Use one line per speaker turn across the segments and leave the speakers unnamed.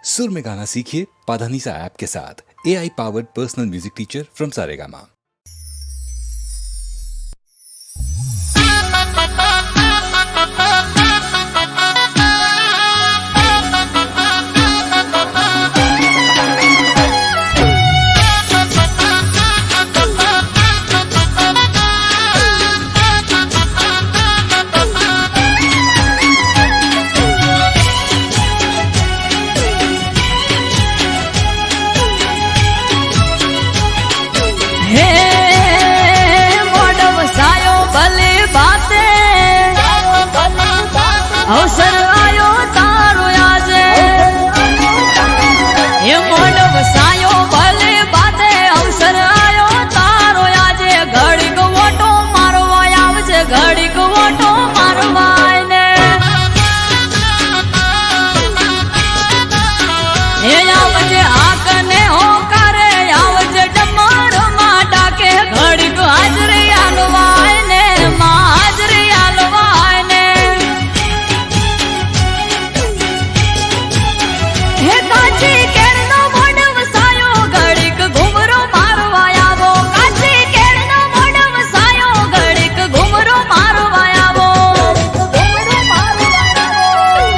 सुर में गाना सीखिए पाधानीसा ऐप के साथ। AI powered personal music teacher from Saregama.
अवसर आयो तारो आजे ये मोडव सायो भले बाते अवसर आयो तारो आजे घड़ी को वोटो मारवा आवजे घड़ी को वोटो मारवा ने ये आवजे आकने हो करे आवजे डमर माटा के घड़ी को हाजरी आलवा ने मां हाजरी आलवा ने हे काची केरनो मोडव सायो घड़ीक घुमरो मारवा आवो काची केरनो मोडव सायो घड़ीक घुमरो मारवा आवो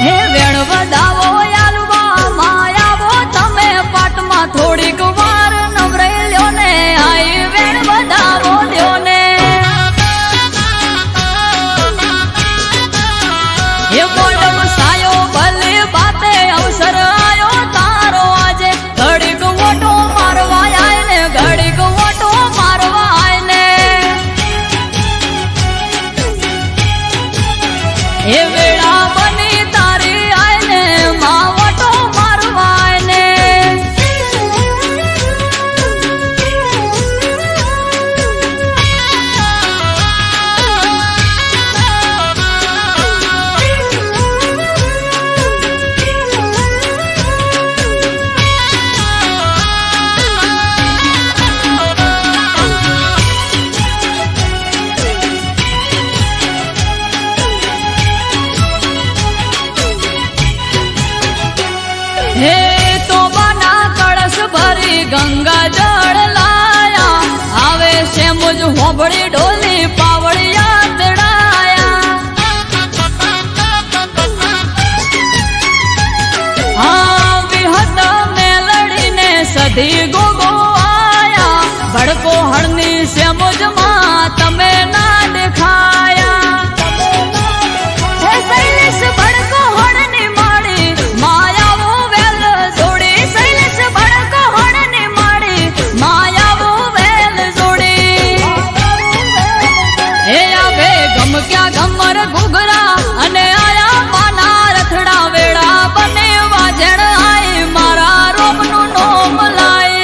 हे वेण वदावो यालवा मायावो तमे पाटमा थोड़ीक वार नवरे ल्यो ने आई वेण वदावो ल्यो ने हे मोडव सायो भले बाते अवसर आयो तारो आजे घड़ी को वोटो मारवा आए ने घड़ी को वोटो मारवा आए ने हे वेड़ा बनी तारी आए ने मां वोटो मारवा आए ने हे तो बना कलश भरी गंगा जल लाया आवे से मुझ होबड़ी ढोली पावड़िया दड़ाया हाँ विहत में लड़ी ने सधी गोगो आया भड़को हरनी से मुझ मां तमे ना दिखाया हे सैलेश भड़को हरनी माड़ी माया वो वेल जोड़ी सैलेश भड़को हरनी माड़ी माया वो वेल जोड़ी हे आवे गम क्या गमर घुघरा अने आया माना रथड़ा वेड़ा बने वाजण आई मारा रोमनु नोम लाई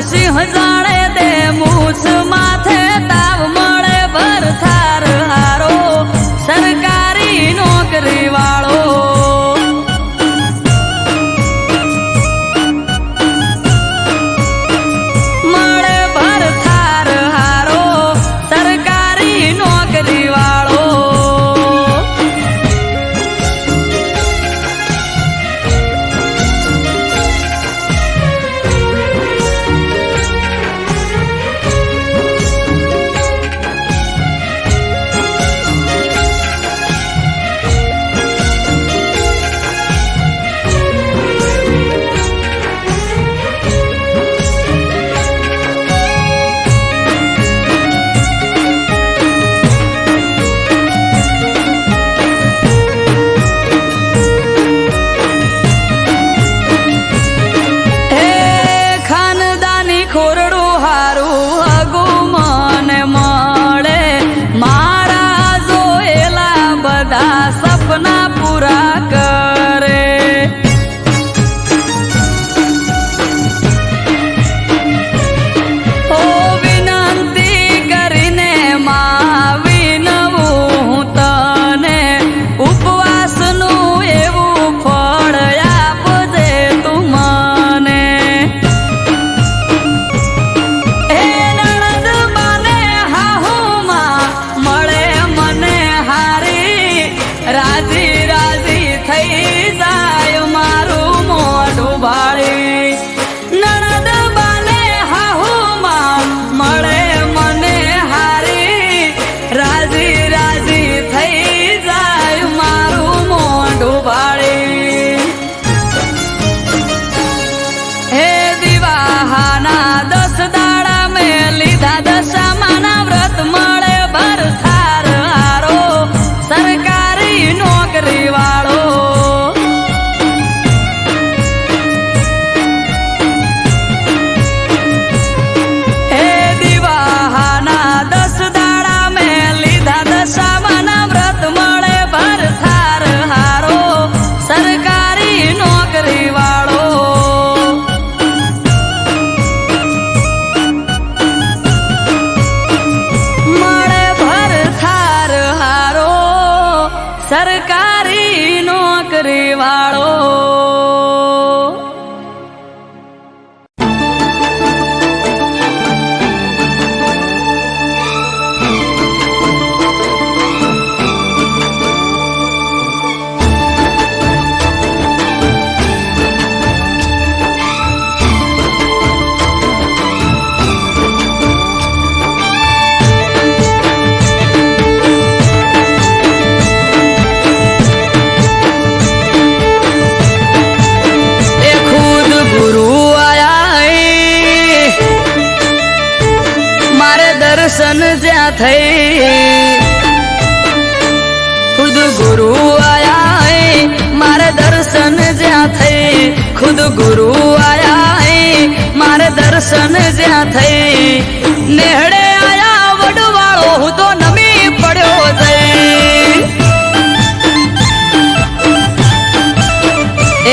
સિંહ જાણે દે મૂછ માથે તાવ મળે ભરથાર હારો સરકારી નોકરી વાળો મળે ભરથાર હારો સરકારી નોકરી વાળો સપના પૂરા કરે ઓ વિનંતી કરીને માં વિનવું હું તને ઉપવાસનું એવું ફળ આપજે તું મને હે નણંદ મને હાહુમાં મળે મને હારી રાજી રાજી થઈ જાય મારું મોઢું ભાળી નણંદ બાને હાહુમાં મળે મને હારી રાજી રાજી થઈ જાય મારું મોઢું ભાળી હે દિવાહાના 10 દાડા મેં લીધા દશામાના વ્રત મળે ભરથાર હારો સરકારી નોકરી વાળો હે દિવાહાના 10 દાડા મેં લીધા દશામાના વ્રત મળે ભરથાર હારો સરકારી નોકરી વાળો મળે ભરથાર હારો સરકારી નોકરી વાળો દર્શન જ્યાં થઈ ખુદ ગુરુ આયા મારે દર્શન જ્યાં થઈ ખુદ ગુરુ આયા મારે દર્શન જ્યાં થઈ નેહડે આયા વડવાળો હું તો નમી પડ્યો જઈ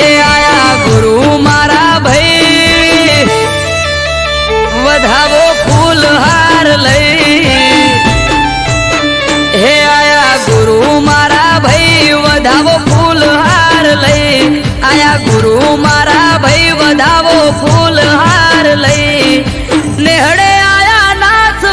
એ આયા ગુરુ મારા ભાઈ વધાવો ફૂલ હાર લઈ હે આયા ગુરુ મારા ભાઈ વધાવો ફૂલ હાર લઈ આયા ગુરુ મારા ભાઈ વધાવો ફૂલ હાર લઈ નેહડે આયા નાથ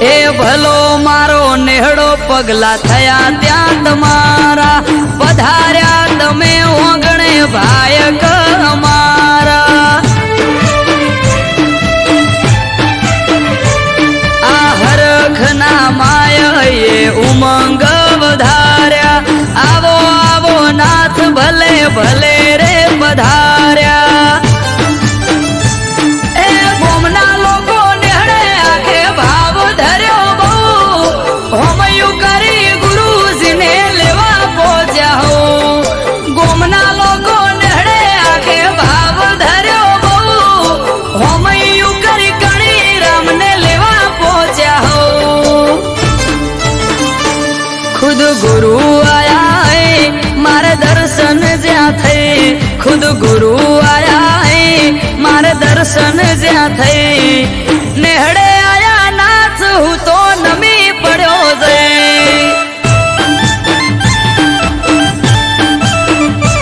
એ ભલો મારો નેહડો પગલા થયા ત્યાં તમારા પધાર્યા તમે ઓગણે ભાયક અમારા આ હરખના માયે ઉમંગ વધાર્યા આવો આવો નાથ ભલે ભલે રે પધાર્યા એ ગોમના લોકો નેહડે આખે ભાવ ધર્યો બહુ હોમયું કરી ગુરુજીને લેવા પહોંચ્યા હો ગોમના લોકો નેહડે આખે ભાવ ધર્યો બહુ હોમયું કરી કણી રામને લેવા પહોંચ્યા હો ખુદ ગુરુ આયા હે મારે દર્શન જ્યાં થઈ ખુદ ગુરુ આયા હે મારે દર્શન જ્યાં થઈ નેહડે આયા નાથ હું તો નમી પડ્યો છે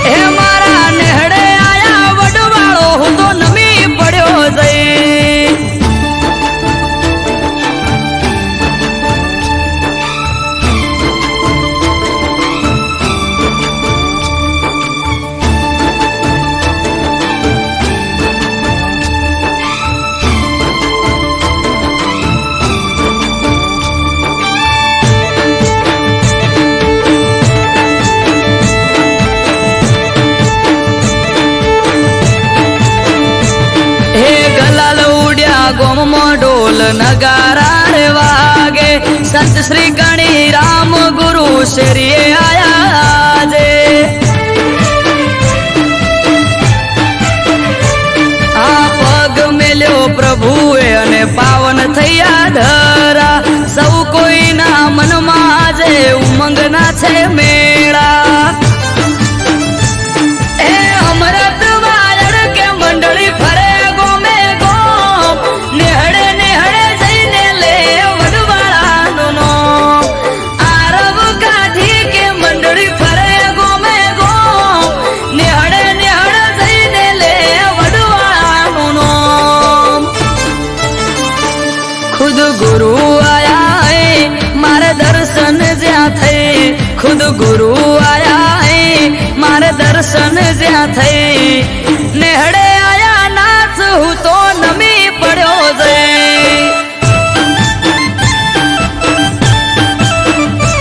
હે મારા નેહડે આયા વડવાળો હું તો નમી પડ્યો છે ગોમમાં ઢોલ નગારા રે વાગે સંત શ્રી ગણી રામ ગુરુ શ્રીએ આયા જે આ પગ મેલ્યો પ્રભુએ અને પાવન થયા ધરા સૌ કોઈના મનમાં આજે ઉમંગના છે મેળા એ અમૃત વાયડ કે મંડળી ફરે ગોમે ગોમ નેહડે નેહડે જઈને લે વડવાળાનો નામ આરવ કાઢી કે મંડળી ફરે ગોમે ગોમ નેહડે નેહડે જઈને લે વડવાળાનો નામ ખુદ ગુરુ આયા હે મારે દર્શન જ્યાં થઈ ખુદ ગુરુ આયા હે મારે દર્શન જ્યાં થઈ નેહડે આયા નાથ હું તો નમી પડ્યો છે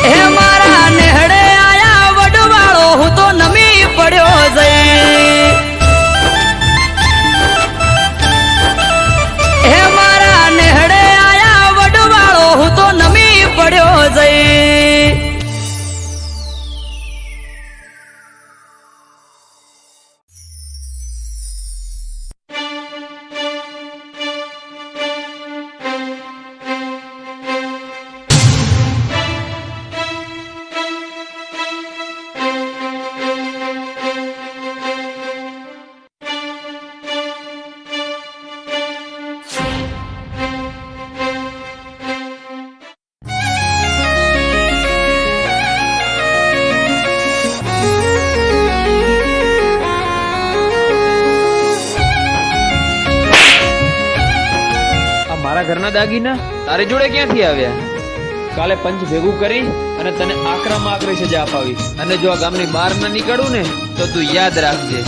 હે મારા નેહડે આયા વડવાળો હું તો નમી પડ્યો છે હે મારા નેહડે આયા વડવાળો હું તો નમી પડ્યો છે
મારા ઘરના દાગીના તારી જોડે ક્યાંથી આવ્યા? કાલે પંચ ભેગું કરી અને તને આકરામાં આકરી સજા અપાવી અને જો આ ગામની બહાર ન નીકળું ને તો તું યાદ રાખજે.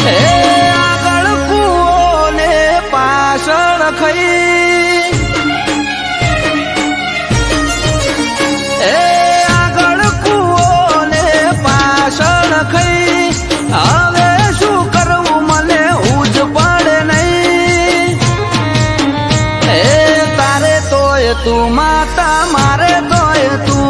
આગળ કૂવો ને પાછળ ખઈ આગળ કૂવો ને પાછળ ખઈ હવે શું કરવું મને ઉજ પડે નહીં. તારે તોય તું માતા મારે તોય તું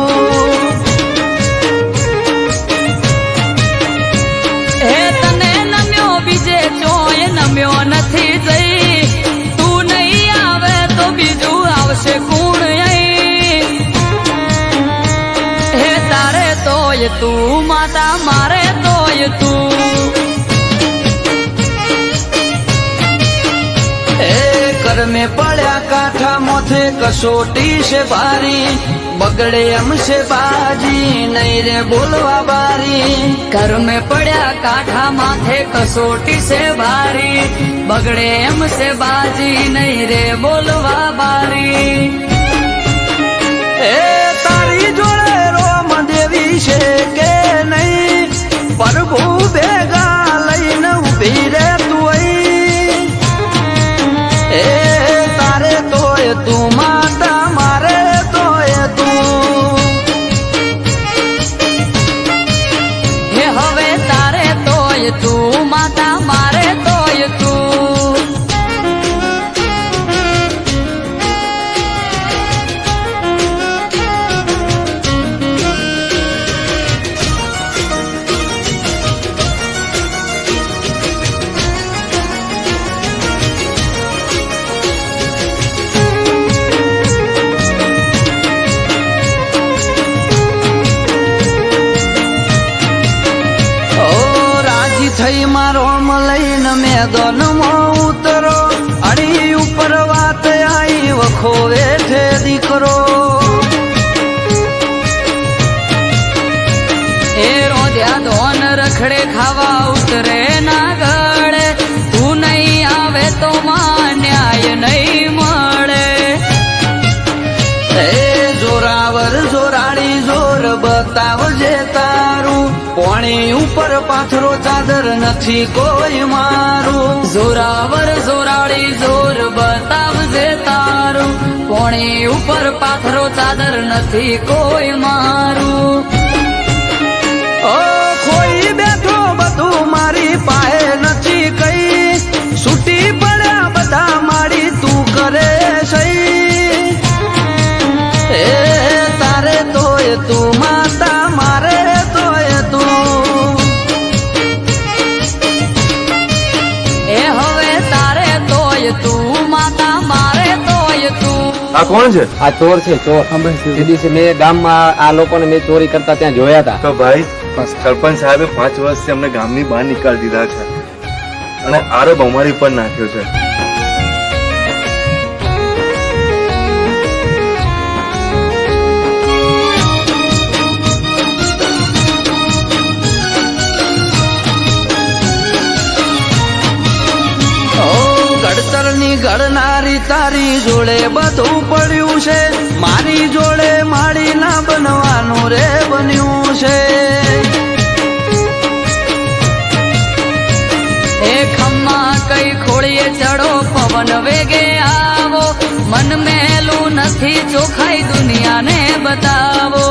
નમ્યો નથી જઈ તું નહીં આવે તો બીજું આવશે કોણ હે તારે તોય તું માતા મારે તોય તું
કર્મે પડ્યા કાંઠા મોત माथे कसोटी से भारी बगड़े हमसे बाजी नहीं रे बोलवा बारी
घर में पड़ा काठा माथे कसोटी से भारी बगड़े हमसे बाजी नहीं रे बोलवा बारी
ए तारी जोड़े रोम देवी से के नहीं प्रभु बेगा लईन उभी रे तू ए तारे तोय तू माता मारे तोय तू
हे हवे तारे तोय तू माता मारे तोय तू
થઈ મારો લઈને મેદાનમાં ઉતરો અડી ઉપર વાત આવી વખો વેઠે દીકરો
એ રોધ્યા ધોન રખડે ખાવા ઉતરે ના ગળે તું નહીં આવે તો માં ન્યાય નહીં મળે
એ જોરાવર જોરાડી જોર બતાવજે તારું પોણી ઉપર પાથરો ચાદર નથી કોઈ મારું
જોરાવર જોરાડી જોર બતાવજે તારું પોણી ઉપર પાથરો ચાદર નથી કોઈ મારું
ઓ કોઈ બેઠો બધું મારી પાસે નથી કઈ છૂટી પડ્યા બધા મારી તું કરે સહી એ તારે તોય તું માતા મારે તોય તું
એ હવે તારે તોય તું માતા મારે તોય તું
આ કોણ છે?
આ ચોર છે ચોર તે દિવસે મેં ગામમાં આ લોકોને મેં ચોરી કરતા ત્યાં જોયા હતા.
તો ભાઈ સરપંચ સાહેબે 5 વર્ષથી અમને ગામની બહાર નીકાળી દીધા છે અને આરોપ અમારી પર નાખ્યો છે.
ઘડતરની ઘડનારી તારી જોડે બધું પડ્યું છે મારી જોડે માળી ના બનવાનું રે બન્યું છે
એ ખમ્મા કઈ ખોળીએ ચડો પવન વેગે આવો મન મેલું નથી ચોખાઈ દુનિયાને બતાવો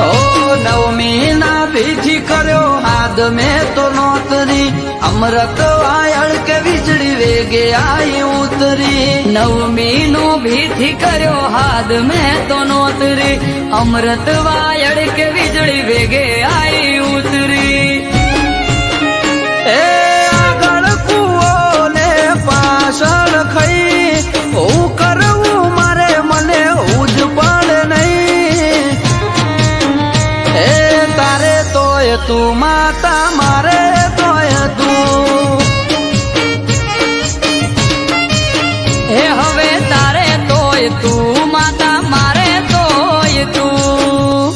ઓ નવમી ના ભીથી કર્યો હાથ મેં તો નોતરી અમૃત વાયળ કે વીજળી વેગે આઈ ઉતરી
નવમી નો ભીથી કર્યો હાથ મેં તો નોતરી અમૃત વાયડ કે વીજળી વેગે આઈ ઉતરી
એ આગળ કુવો ને પાછળ ખઈ હું કરવું મારે મને ઉજ પડે નહીં એ તારે તોય તું માતા મારે તોય તું
હે હવે તારે તોય તું માતા મારે તોય તું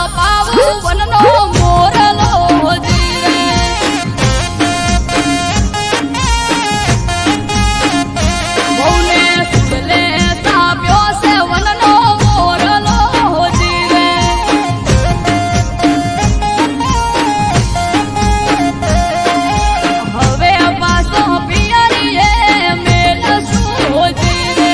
પાવું વનનો મોરલો જીવે બહુને સુગલે તાપ્યો છે વનનો મોરલો જીવે હવે પાછો પિયરીએ મેલ શું જીવે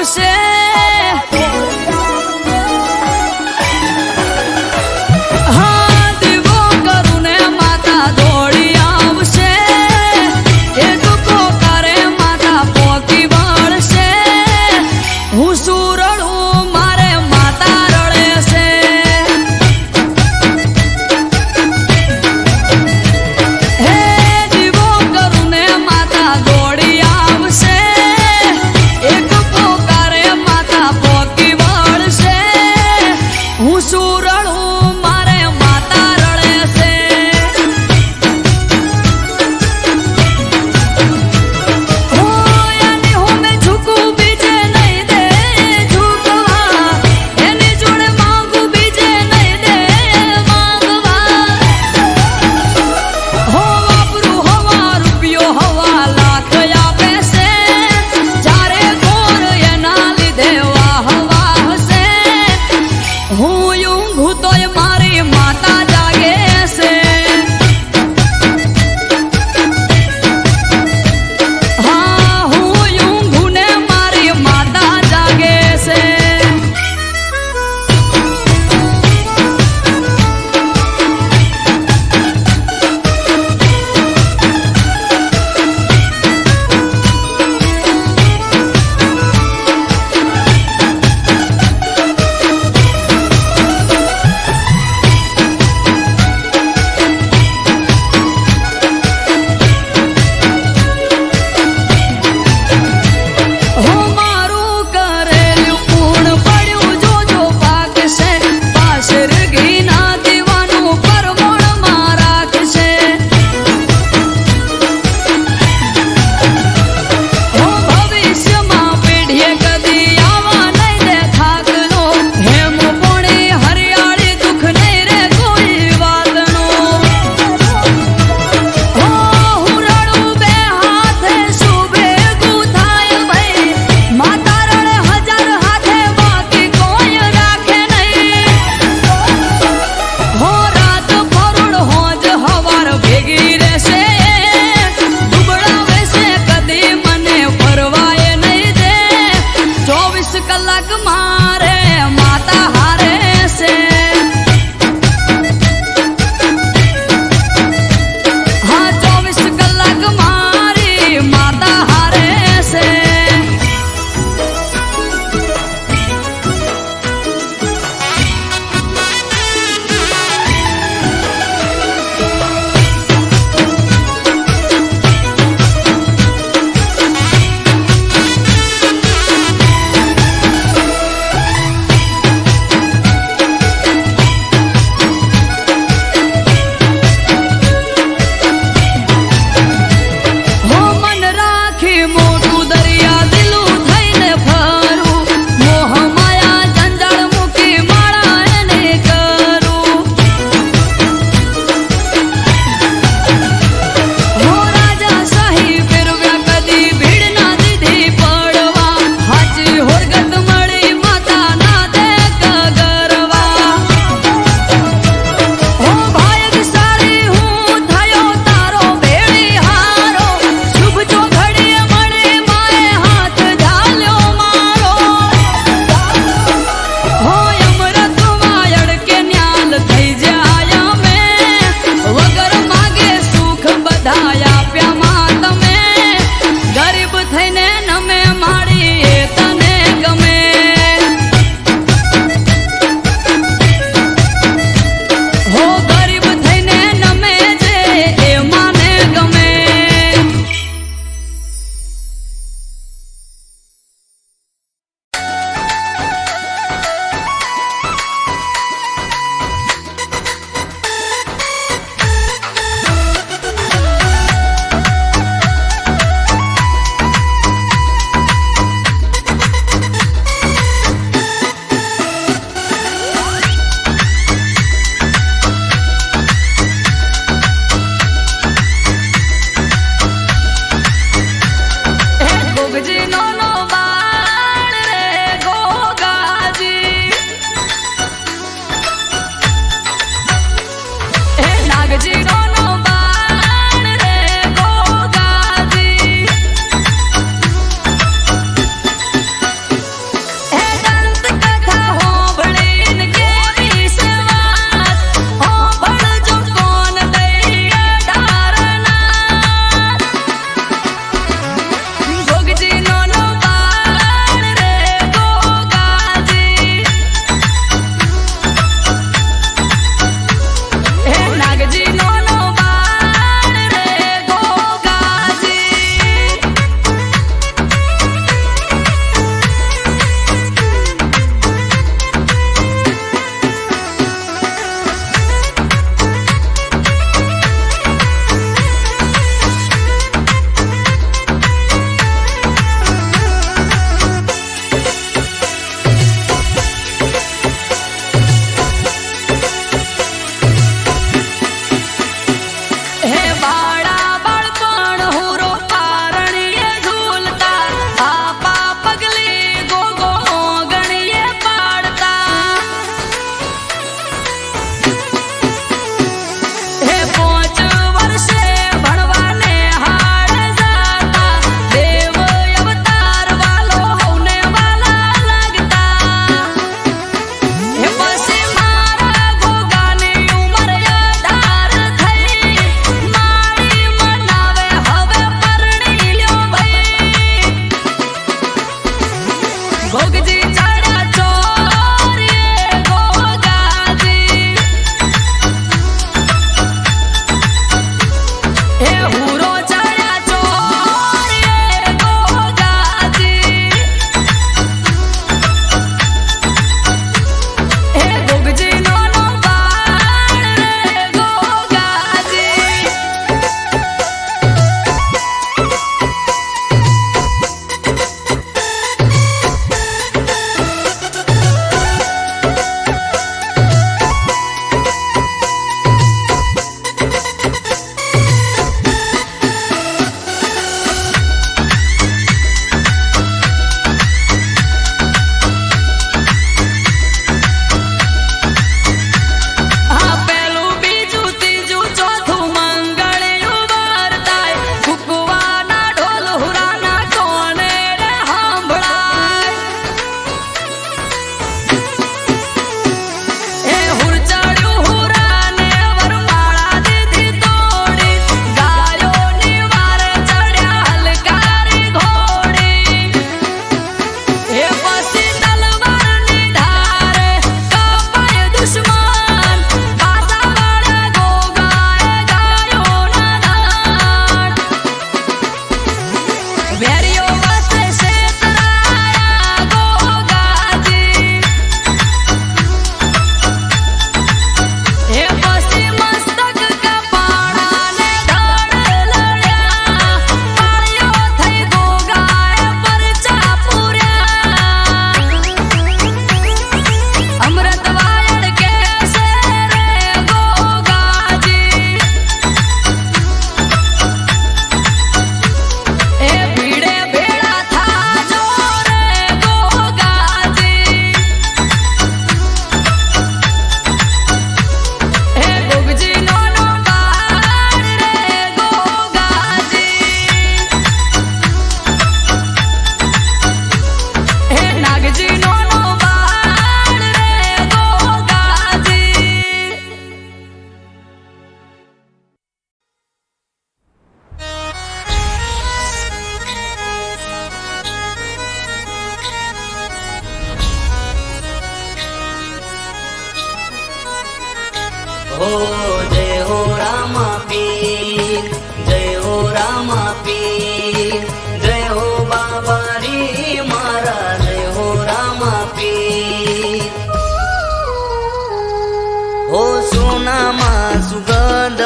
આવશે હા દીવો કરું ને માતા દોડી આવશે એક પોકારે માતા પોકી વળશે હું સુરડું મારે માતા રડે છે હે દીવો કરું ને માતા દોડી આવશે એક પોકારે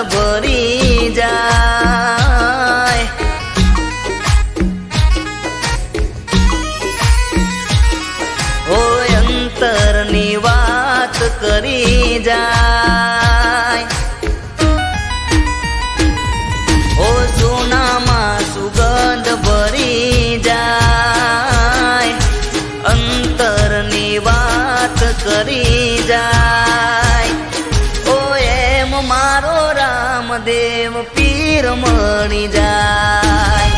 ભરી જાય. હોય અંતરની વાત કરી જાય. ઓ સોનામાં સુગંધ ભરી જાય. અંતરની વાત કરી જાય. ઓ એમ મારો રામદેવ પીર મળી જાય.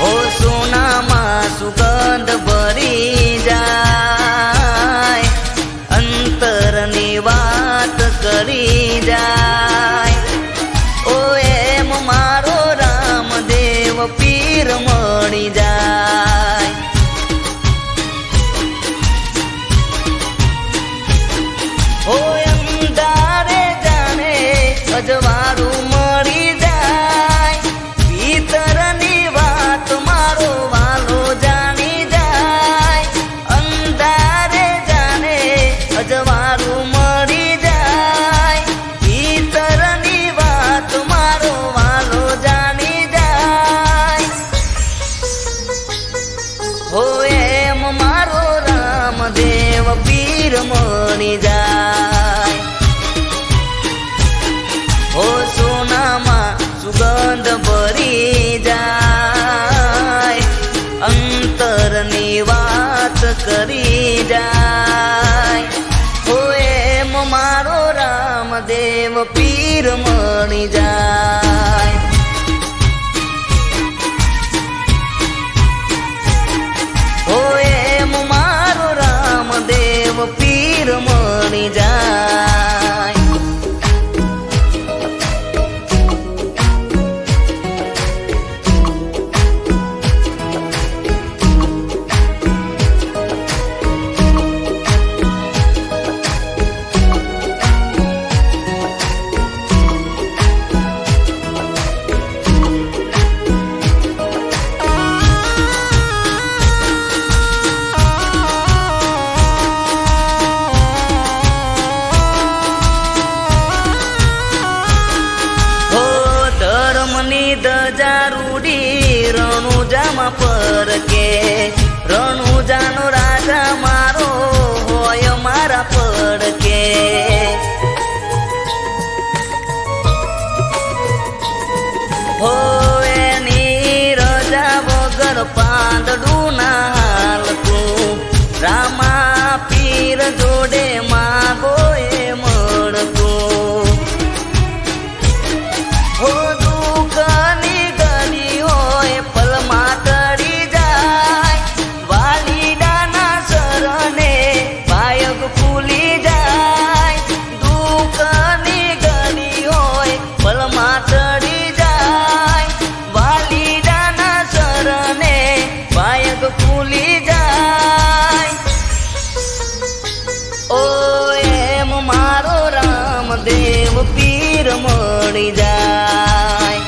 ઓ સોનામાં સુગંધ ભરી જાય. અંતરની વાત કરી જાય. ઓ એમ મારો રામદેવ પીર મળી જાય. ઓ અંધારે જાણે અજવાળું મળી જાય. ભીતરની વાત મારો વાલો જાણી જાય. અંધારે જાણે અજવાળું મળી જાય. ભીતરની વાત મારો વાલો જાણી જાય. હો એમ મારો રામદેવ પીર મળી જાય. હો સોનામાં સુગંધ ભરી જાય. અંતરની વાત કરી જાય. હો એમ મારો રામદેવ પીર મળી જાય. હો એમ મારો રામદેવ પીર મળી જાય. હો ધર્મની ધજા રૂડી રણુજામાં પરકે. રણુજાનો રાજા મારો હોય મારા પડકે. હો એની રજા વગર પાંદડું ના હાલતું. રામા પીર જોડે માગો એ મળતું. હો દુઃખની ગલી હોય પલમાં તરી જાય. વાલીડાના શરણે પાયગ ફૂલી જાય. દુઃખની ગલી હોય પલમાં તરી જાય. વાલીડાના શરણે પાયગ ફૂલી જાય. ઓ એમ મારો રામદેવ પીર મળી જાય.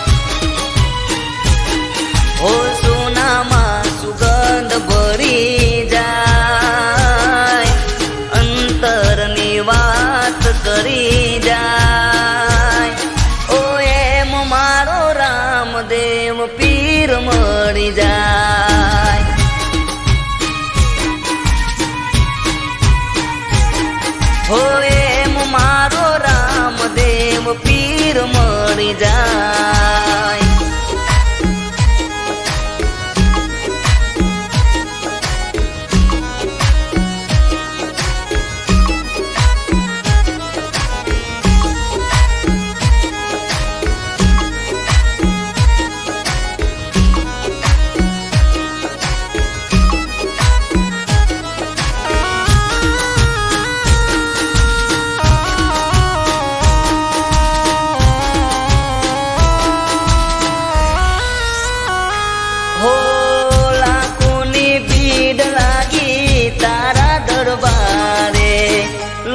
ઓ સોનામાં સુગંધ ભરી જાય. અંતરની વાત કરી જાય. ઓ એમ મારો રામદેવ પીર મળી જાય. હો એમ મારો રામદેવ પીર મળી જાય.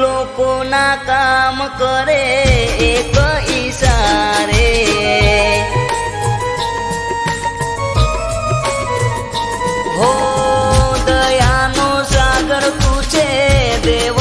લોકોના કામ કરે એક ઈશારે. હો દયાનો સાગર તું છે દેવ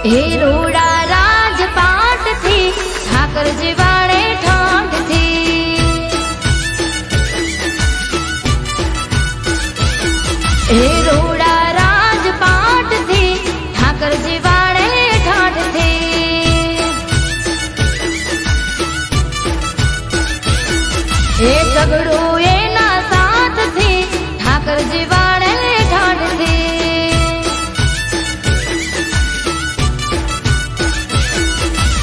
હે રોડા રાજપાટથી ઠાકરજી વાળે ઠાઠથી હે રોડા રાજપાટથી ઠાકરજી વાળે ઠાઠથી હે ઝઘડું એના સાથથી ઠાકરજી વાળે ઠાઠથી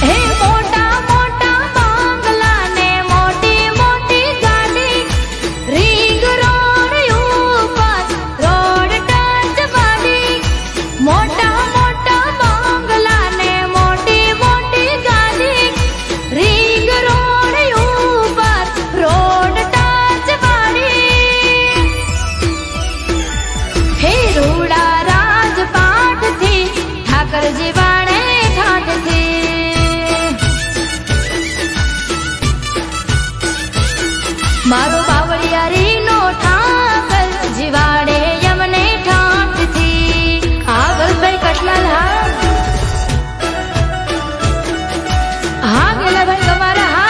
હે મોટા મોટા બંગલા ને મોટી મોટી ગાડી રીંગ રોડ ઉપર રોડ ટચ વાળી મોટા મોટા બંગલા ને મોટી મોટી ગાડી રીંગ રોડ ઉપર રોડ ટચ વાળી હે રોડા રાજપાટથી ઠાકરજી વાળે ઠાઠથી મારો બાવળિયારીનો ઠાકર જીવાડે યમને ઠાઠથી આગળ ભાઈ કટલાલ હા ગેલા ભાઈ તમારા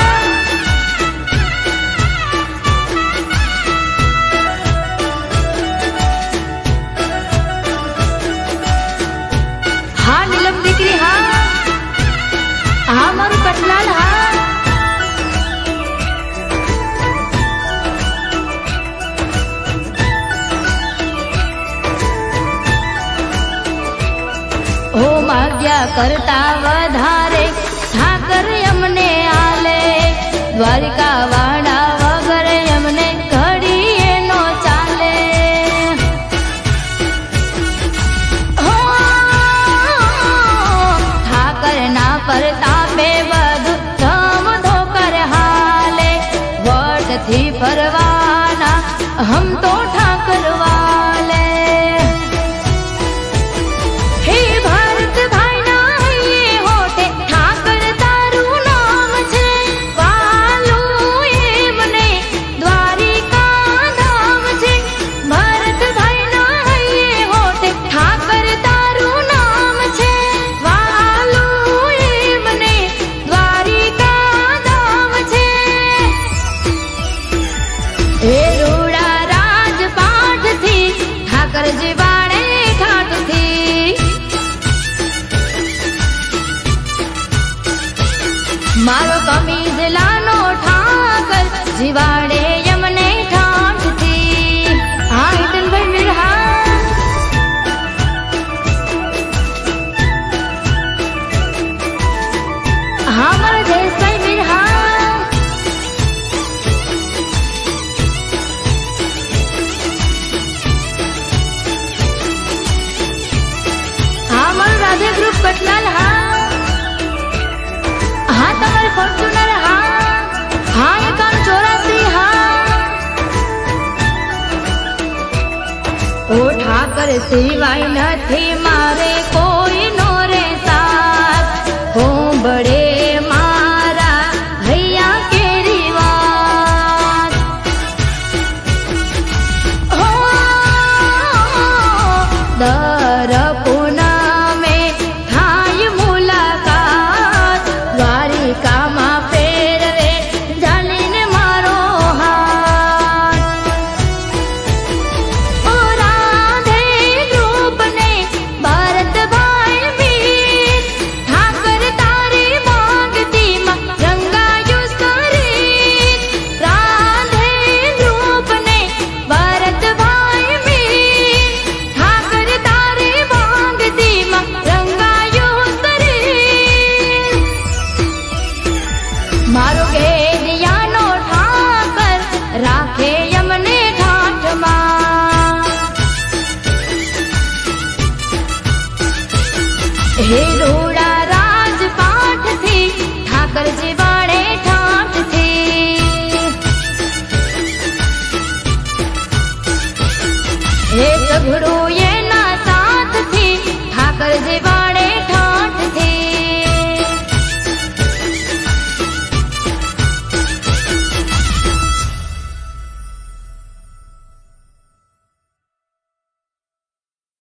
હા નીલમ દીકરી હા મારું કટલાલ ઓ માગ્યા કરતા વધારે ઠાકર અમને આલે દ્વારિકા વાળા વગર અમને ઘડીએ નો ચાલે હો ઠાકર ના પરતાપે બધું ધમ ધોકર હાલે વટથી ફરવાના હમ તો ઠાકર વાલે હે ભારત ભાઈના હૈયે હોઠે ઠાકર તારું નામ છે વાલું એમને દ્વારિકા ધામ છે ભારત ભાઈના હૈયે હોઠે ઠાકર તારું નામ છે વાલું એમને દ્વારિકા ધામ છે હે રોડા રાજપાટથી ઠાકરજી વાળે ઠાઠથી મારો કમીજ લાનો ઠાકર જીવાડે યમને ઠાઠથી હા હિતનભાઈ મીર હા મારા જયેશભાઈ મીર હા મારું રાધે ગ્રુપ કટલાલ હા તમારે ફોર્ચ્યુનર હા 5184 હા ઓ ઠાકર સિવાય નથી મારે કોઈ નો રે સાથ હું બળે મારા હૈયા કેરી વાત હો દર પૂનમે થાય મુલાકાત દ્વારિકામાં ફેરવે જાલીને મારો હાથ ઓ રાધે ગ્રુપને ભરતભાઈ મીર ઠાકર તારી માંગતીમાં રંગાયું શરીર રાધે ગ્રુપને ભરતભાઈ મીર ઠાકર તારી માંગતીમાં રંગાયું શરીર મારો કેડિયાનો ઠાકર રાખે યમને ઠાઠમાં હે રોડા રાજપાટથી ઠાકરજી